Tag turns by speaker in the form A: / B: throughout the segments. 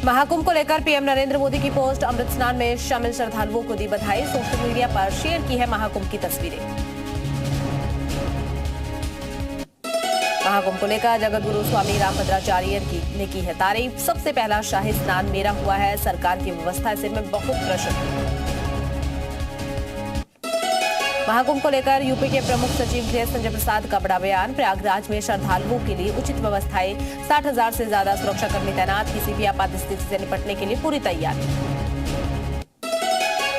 A: महाकुंभ को लेकर पीएम नरेंद्र मोदी की पोस्ट। अमृत स्नान में शामिल श्रद्धालुओं को दी बधाई। सोशल मीडिया पर शेयर की है महाकुंभ की तस्वीरें। महाकुंभ को लेकर जगतगुरु स्वामी रामभद्राचार्य ने की है तारीफ। सबसे पहला शाही स्नान मेरा हुआ है, सरकार की व्यवस्था से मैं बहुत प्रसन्न। महाकुंभ को लेकर यूपी के प्रमुख सचिव गृह संजय प्रसाद का बड़ा बयान। प्रयागराज में श्रद्धालुओं के लिए उचित व्यवस्थाएं, 60,000 से ज्यादा सुरक्षाकर्मी तैनात, किसी भी आपात स्थिति से निपटने के लिए पूरी तैयारी।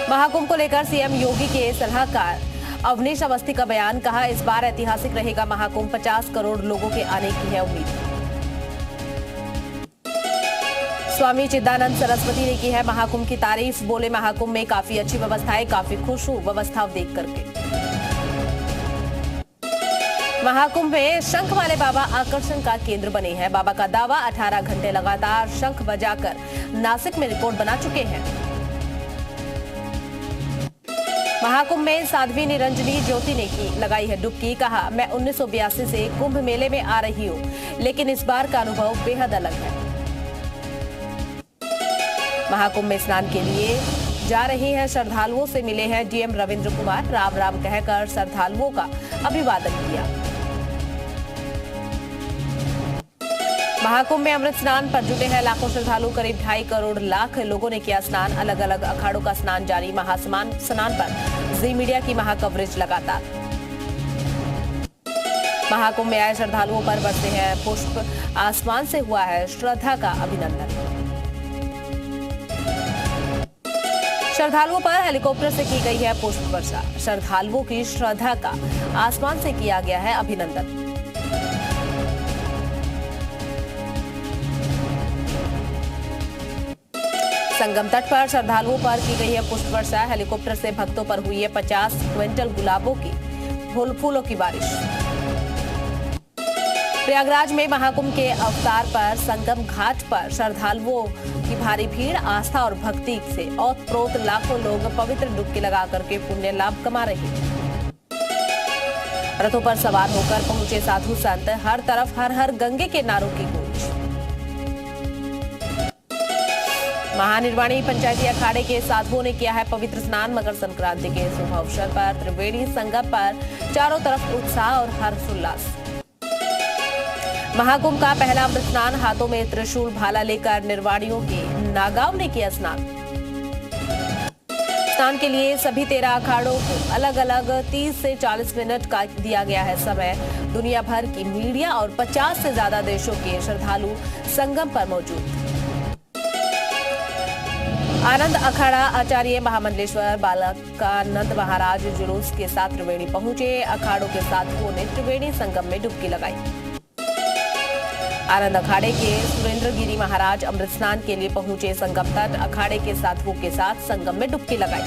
A: महाकुंभ को लेकर सीएम योगी के सलाहकार अवनीश अवस्थी का बयान। कहा, इस बार ऐतिहासिक रहेगा महाकुंभ, 50 करोड़ लोगों के आने की है उम्मीद। स्वामी चिदानंद सरस्वती ने की है महाकुंभ की तारीफ। बोले, महाकुंभ में काफी अच्छी व्यवस्थाएं, काफी खुश हूं व्यवस्था देख करके। महाकुंभ में शंख वाले बाबा आकर्षण का केंद्र बने हैं। बाबा का दावा, 18 घंटे लगातार शंख बजाकर नासिक में रिकॉर्ड बना चुके हैं। महाकुंभ में साध्वी निरंजनी ज्योति ने लगाई है डुबकी। कहा, मैं 1982 से कुंभ मेले में आ रही हूं, लेकिन इस बार का अनुभव बेहद अलग है। महाकुंभ में स्नान के लिए जा रहे हैं श्रद्धालुओं से मिले हैं डीएम रविंद्र कुमार। राम राम कहकर श्रद्धालुओं का अभिवादन किया। महाकुंभ में अमृत स्नान पर जुटे हैं लाखों श्रद्धालु। करीब 2.5 करोड़ लाख लोगों ने किया स्नान। अलग अलग अखाड़ों का स्नान जारी। स्नान पर जी मीडिया की महाकवरेज लगातार। महाकुंभ में आए श्रद्धालुओं पर बरसे हैं पुष्प। आसमान से हुआ है श्रद्धा का अभिनंदन। श्रद्धालुओं पर हेलीकॉप्टर से की गई है पुष्प वर्षा। श्रद्धालुओं की श्रद्धा का आसमान से किया गया है अभिनंदन। संगम तट पर श्रद्धालुओं पर की गई है पुष्प वर्षा। हेलीकॉप्टर से भक्तों पर हुई है 50 क्विंटल गुलाबों की फूलों की बारिश। प्रयागराज में महाकुंभ के अवतार पर संगम घाट पर श्रद्धालुओं की भारी भीड़। आस्था और भक्ति से ओतप्रोत लाखों लोग पवित्र डुबकी लगा करके पुण्य लाभ कमा रहे हैं। रथों पर सवार होकर पहुंचे साधु संत। हर तरफ हर हर गंगे के नारों की गूंज। महानिर्वाणी पंचायती अखाड़े के साधुओं ने किया है पवित्र स्नान। मकर संक्रांति के शुभ अवसर पर त्रिवेणी संगम पर चारों तरफ उत्साह और हर्षोल्लास। महाकुंभ का पहला अमृत स्नान। हाथों में त्रिशूल भाला लेकर निर्वाणियों के नागांव ने किया स्नान। स्नान के लिए सभी 13 अखाड़ों को अलग अलग 30 से 40 मिनट का दिया गया है समय। दुनिया भर की मीडिया और 50 से ज्यादा देशों के श्रद्धालु संगम पर मौजूद। आनंद अखाड़ा आचार्य महामंडलेश्वर बालकानंद महाराज जुलूस के साथ त्रिवेणी पहुंचे। अखाड़ों के साधुओं ने त्रिवेणी संगम में डुबकी लगाई। आनंद अखाड़े के सुरेंद्र गिरी महाराज अमृत स्नान के लिए पहुंचे संगम तट। अखाड़े के साधुओं के साथ संगम में डुबकी लगाई।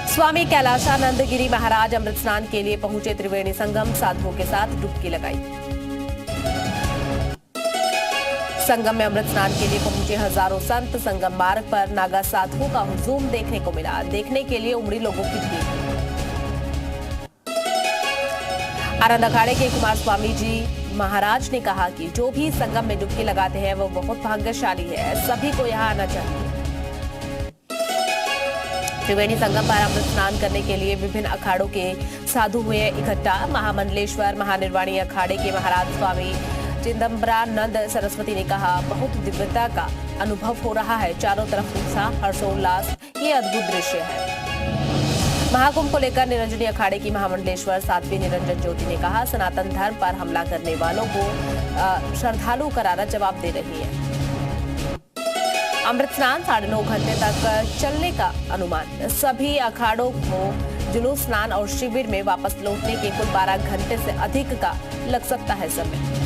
A: स्वामी कैलाशानंद गिरी महाराज अमृत स्नान के लिए पहुंचे त्रिवेणी संगम। साधुओं के साथ डुबकी लगाई। संगम में अमृत स्नान के लिए पहुंचे हजारों संत। संगम मार्ग पर नागा साधुओं का हुजूम देखने को मिला। देखने के लिए उमड़ी लोगों की भीड़। आनंद अखाड़े के कुमार स्वामी जी महाराज ने कहा कि जो भी संगम में डुबकी लगाते हैं वो बहुत भाग्यशाली है। सभी को यहाँ आना चाहिए। त्रिवेणी संगम पर अमृत स्नान करने के लिए विभिन्न अखाड़ों के साधु हुए इकट्ठा। महामंडलेश्वर महानिर्वाणी अखाड़े के महाराज स्वामी चिदंबरानंद सरस्वती ने कहा, बहुत दिव्यता का अनुभव हो रहा है। चारों तरफ उत्साह हर्षोल्लास, ये अद्भुत दृश्य है। महाकुंभ को लेकर निरंजनी अखाड़े की महामंडलेश्वर साध्वी निरंजन ज्योति ने कहा, सनातन धर्म पर हमला करने वालों को श्रद्धालु करारा जवाब दे रही है। अमृत स्नान 9.5 घंटे तक चलने का अनुमान। सभी अखाड़ों को जुलूस स्नान और शिविर में वापस लौटने के कुल 12 घंटे से अधिक का लग सकता है समय।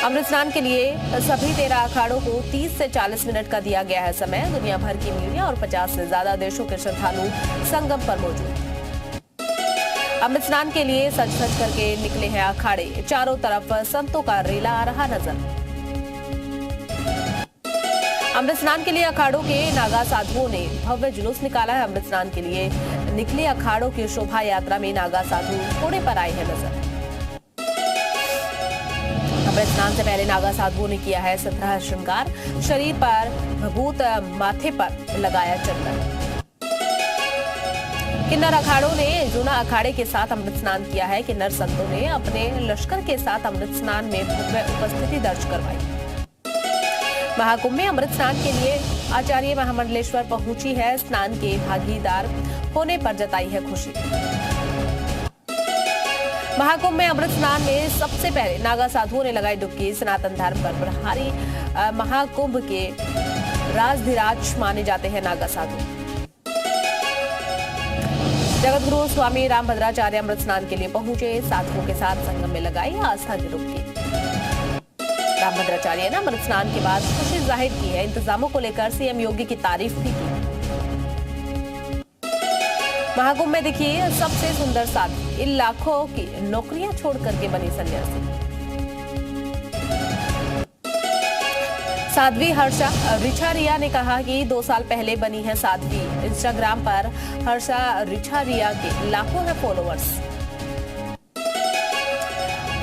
A: अमृत स्नान के लिए सभी 13 अखाड़ों को 30 से 40 मिनट का दिया गया है समय। दुनिया भर की मीडिया और 50 से ज्यादा देशों के श्रद्धालु संगम पर मौजूद। अमृत स्नान के लिए सज सज करके निकले हैं अखाड़े। चारों तरफ संतों का रेला आ रहा नजर। अमृत स्नान के लिए अखाड़ों के नागा साधुओं ने भव्य जुलूस निकाला है। अमृत स्नान के लिए निकले अखाड़ों की शोभा यात्रा में नागा साधु घोड़े पर आए हैं नजर। अमृत स्नान से पहले नागा साधुओं ने किया है 17 श्रृंगार, शरीर पर भभूत, माथे पर लगाया चंदन। किन्नर अखाड़ों ने जूना अखाड़े के साथ अमृत स्नान किया है। किन्नर संतों ने अपने लश्कर के साथ अमृत स्नान में भव्य उपस्थिति दर्ज करवाई। महाकुंभ में अमृत स्नान के लिए आचार्य महामंडलेश्वर पहुंची है। स्नान के भागीदार होने पर जताई है खुशी। महाकुंभ में अमृत स्नान में सबसे पहले नागा साधुओं ने लगाई डुबकी। सनातन धर्म पर प्रहारी महाकुंभ के राजधिराज माने जाते हैं नागा साधु। जगतगुरु स्वामी रामभद्राचार्य अमृत स्नान के लिए पहुंचे। साधुओं के साथ संगम में लगाई आस्था की डुबकी। रामभद्राचार्य ने अमृत स्नान के बाद खुशी जाहिर की है। इंतजामों को लेकर सीएम योगी की तारीफ भी की। महाकुंभ में देखिए सबसे सुंदर साध्वी, इन लाखों की नौकरियां छोड़ करके बनी सन्यासी। साध्वी हर्षा रिछारिया ने कहा कि 2 साल पहले बनी है साध्वी। इंस्टाग्राम पर हर्षा रिछारिया के लाखों है फॉलोअर्स।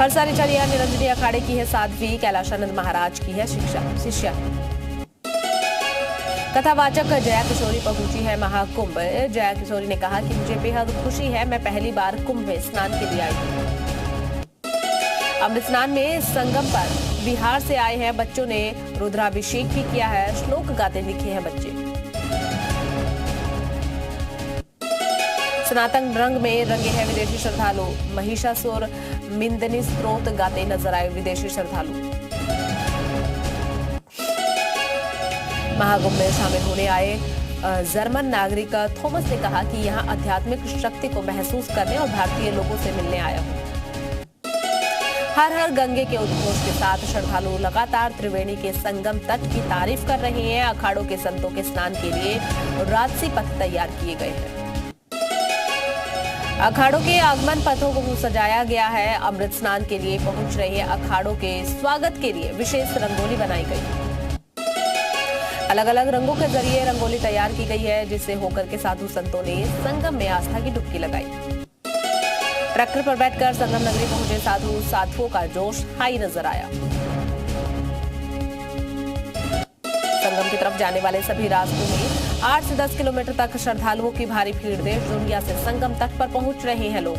A: हर्षा रिछारिया निरंजनी अखाड़े की है साध्वी। कैलाशानंद महाराज की है शिष्या। कथावाचक जया किशोरी पहुंची है महाकुंभ। जया किशोरी ने कहा कि मुझे बेहद खुशी है, मैं पहली बार कुंभ में स्नान के लिए आई हूं। अमृत स्नान में संगम पर बिहार से आए हैं बच्चों ने रुद्राभिषेक भी किया है। श्लोक गाते दिखे हैं बच्चे। सनातन रंग में रंगे हैं विदेशी श्रद्धालु। महिषासुर मिंदनी स्त्रोत गाते नजर आए विदेशी श्रद्धालु। महाकुंभ में शामिल होने आए जर्मन नागरिक थॉमस ने कहा कि यहां आध्यात्मिक शक्ति को महसूस करने और भारतीय लोगों से मिलने आया हूं। हर हर गंगे के उद्घोष के साथ श्रद्धालु लगातार त्रिवेणी के संगम तट की तारीफ कर रहे हैं। अखाड़ों के संतों के स्नान के लिए राजसी पथ तैयार किए गए हैं। अखाड़ों के आगमन पथों को सजाया गया है। अमृत स्नान के लिए पहुंच रहे अखाड़ों के स्वागत के लिए विशेष रंगोली बनाई गई। अलग अलग रंगों के जरिए रंगोली तैयार की गई है, जिससे होकर के साधु संतों ने संगम में आस्था की डुबकी लगाई। ट्रैक्टर पर बैठकर संगम नगरी पहुंचे साधुओं का जोश हाई नजर आया। संगम की तरफ जाने वाले सभी रास्तों में 8 से 10 किलोमीटर तक श्रद्धालुओं की भारी भीड़ देश दुनिया से संगम तट पर पहुंच रहे हैं लोग।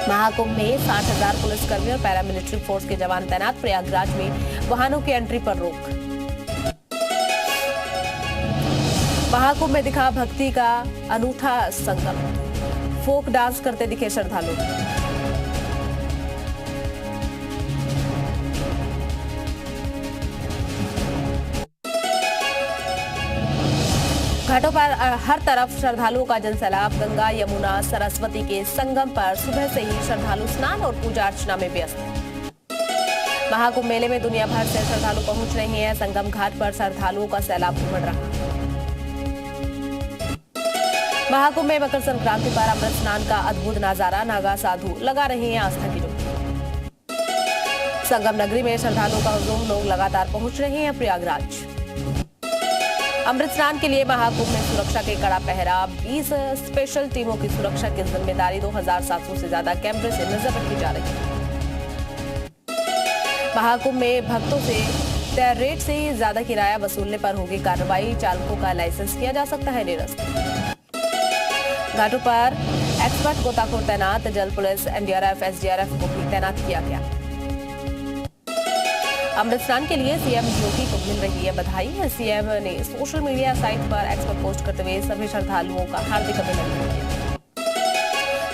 A: महाकुंभ में 60,000 पुलिसकर्मी और पैरामिलिट्री फोर्स के जवान तैनात। प्रयागराज में वाहनों की एंट्री पर रोक। महाकुंभ में दिखा भक्ति का अनूठा संगम। फोक डांस करते दिखे श्रद्धालु। घाटों पर हर तरफ श्रद्धालुओं का जनसैलाब। गंगा यमुना सरस्वती के संगम पर सुबह से ही श्रद्धालु स्नान और पूजा अर्चना में व्यस्त। महाकुंभ मेले में दुनिया भर से श्रद्धालु पहुंच रहे हैं। संगम घाट पर श्रद्धालुओं का सैलाब उमड़ रहा। महाकुंभ में मकर संक्रांति पर अमृत स्नान का अद्भुत नजारा। नागा साधु लगा रहे हैं आस्था की डुबकी। संगम नगरी में श्रद्धालुओं का हुजूम। लोग लगातार पहुंच रहे हैं प्रयागराज। अमृत स्नान के लिए महाकुंभ में सुरक्षा के कड़ा पहरा। 20 स्पेशल टीमों की सुरक्षा की जिम्मेदारी। 2700 से ज्यादा कैमरे से नजर रखी जा रही है। महाकुंभ में भक्तों से तय रेट से ज्यादा किराया वसूलने पर होगी कार्रवाई। चालकों का लाइसेंस किया जा सकता है निरस्त। घाटों पर एक्सपर्ट गोताखोर तैनात। जल पुलिस, एनडीआरएफ, एसडीआरएफ को भी तैनात किया गया। अमृत स्नान के लिए सीएम योगी को मिल रही है बधाई। सीएम ने सोशल मीडिया साइट पर एक्स पर पोस्ट करते हुए सभी श्रद्धालुओं का हार्दिक अभिनंदन किया।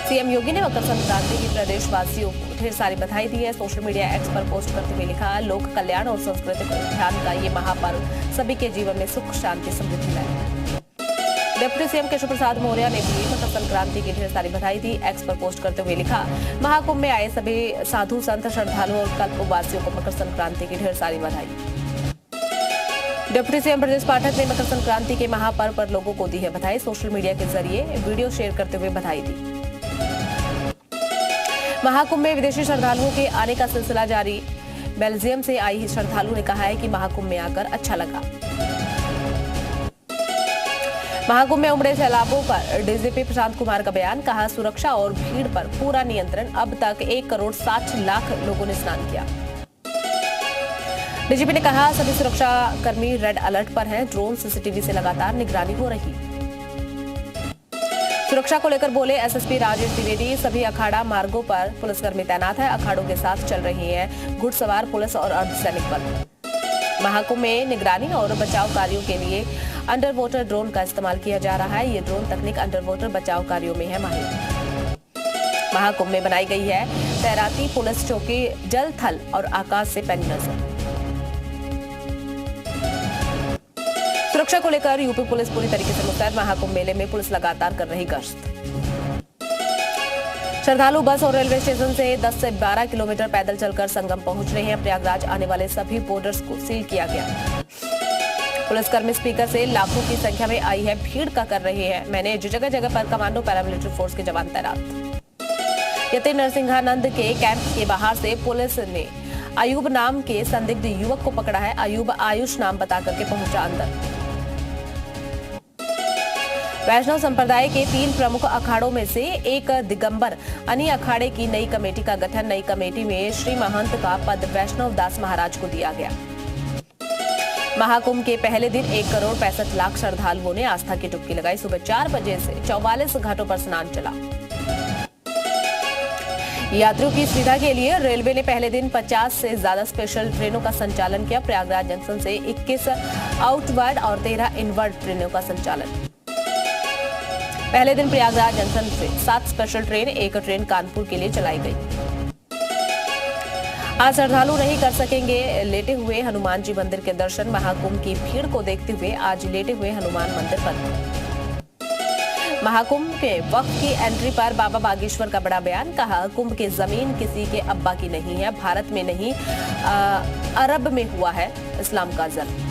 A: सीएम योगी ने मकर संक्रांति की प्रदेशवासियों को ढेर सारी बधाई दी है। सोशल मीडिया एक्स पर पोस्ट करते हुए लिखा, लोक कल्याण और सांस्कृतिक उत्थान का ये महापर्व सभी के जीवन में सुख, शांति, समृद्धि लाए। डिप्टी सीएम केशव प्रसाद मौर्य ने भी मकर संक्रांति की ढेर सारी बधाई दी। एक्स पर पोस्ट करते हुए लिखा, महाकुंभ में आए सभी साधु संत, श्रद्धालुओं और कल्पवासियों को मकर संक्रांति की ढेर सारी बधाई। डिप्टी सीएम ब्रजेश पाठक ने मकर संक्रांति के महापर्व पर लोगों को दी है बधाई। सोशल मीडिया के जरिए वीडियो शेयर करते हुए बधाई दी। महाकुंभ में विदेशी श्रद्धालुओं के आने का सिलसिला जारी। बेल्जियम से आई श्रद्धालु ने कहा है कि महाकुंभ में आकर अच्छा लगा। महाकुंभ में उमड़े सैलाबों पर डीजीपी प्रशांत कुमार का बयान, कहा सुरक्षा और भीड़ पर पूरा नियंत्रण, अब तक 1,60,00,000 लोगों ने स्नान किया। डीजीपी ने कहा सभी सुरक्षा कर्मी रेड अलर्ट पर हैं, ड्रोन सीसीटीवी से लगातार निगरानी हो रही। सुरक्षा को लेकर बोले एसएसपी राजेश द्विवेदी, सभी अखाड़ा मार्गों पर पुलिसकर्मी तैनात है, अखाड़ों के साथ चल रही हैं घुड़सवार पुलिस और अर्धसैनिक बल। महाकुंभ में निगरानी और बचाव कार्यों के लिए अंडर वाटर ड्रोन का इस्तेमाल किया जा रहा है। ये ड्रोन तकनीक अंडर वाटर बचाव कार्यों में है माहिर। महाकुंभ में बनाई गई है तैराती पुलिस चौकी, जल, थल और आकाश से पैनी नजर। सुरक्षा को लेकर यूपी पुलिस पूरी तरीके से मुस्तैद, महाकुंभ मेले में पुलिस लगातार कर रही गश्त। श्रद्धालु बस और रेलवे स्टेशन से 10 से 12 किलोमीटर पैदल चलकर संगम पहुंच रहे हैं। प्रयागराज आने वाले सभी बोर्डर्स को सील किया गया। पुलिसकर्मी स्पीकर से लाखों की संख्या में आई है, भीड़ का कर रहे हैं मैनेज, जगह जगह पर कमांडो पैरामिलिट्री फोर्स के जवान तैनात। यति नरसिंहानंद के कैंप के बाहर से पुलिस ने आयुब नाम के संदिग्ध युवक को पकड़ा है। आयुब आयुष नाम बता करके पहुंचा अंदर। वैष्णव संप्रदाय के 3 प्रमुख अखाड़ों में से एक दिगंबर अनी अखाड़े की नई कमेटी का गठन। नई कमेटी में श्री महंत का पद वैष्णव दास महाराज को दिया गया। महाकुंभ के पहले दिन 1,65,00,000 श्रद्धालुओं ने आस्था की डुबकी लगाई। सुबह 4 बजे से 44 घाटों पर स्नान चला। यात्रियों की सुविधा के लिए रेलवे ने पहले दिन 50 से ज्यादा स्पेशल ट्रेनों का संचालन किया। प्रयागराज जंक्शन से 21 आउटवर्ड और 13 इनवर्ड ट्रेनों का संचालन। पहले दिन प्रयागराज जंक्शन से 7 स्पेशल ट्रेन, 1 ट्रेन कानपुर के लिए चलाई गई। आज श्रद्धालु नहीं कर सकेंगे लेटे हुए हनुमान जी मंदिर के दर्शन। महाकुंभ की भीड़ को देखते हुए आज लेटे हुए हनुमान मंदिर बंद। महाकुंभ के वक्त की एंट्री पर बाबा बागेश्वर का बड़ा बयान, कहा कुंभ की जमीन किसी के अब्बा की नहीं है, भारत में नहीं अरब में हुआ है इस्लाम का जन्म।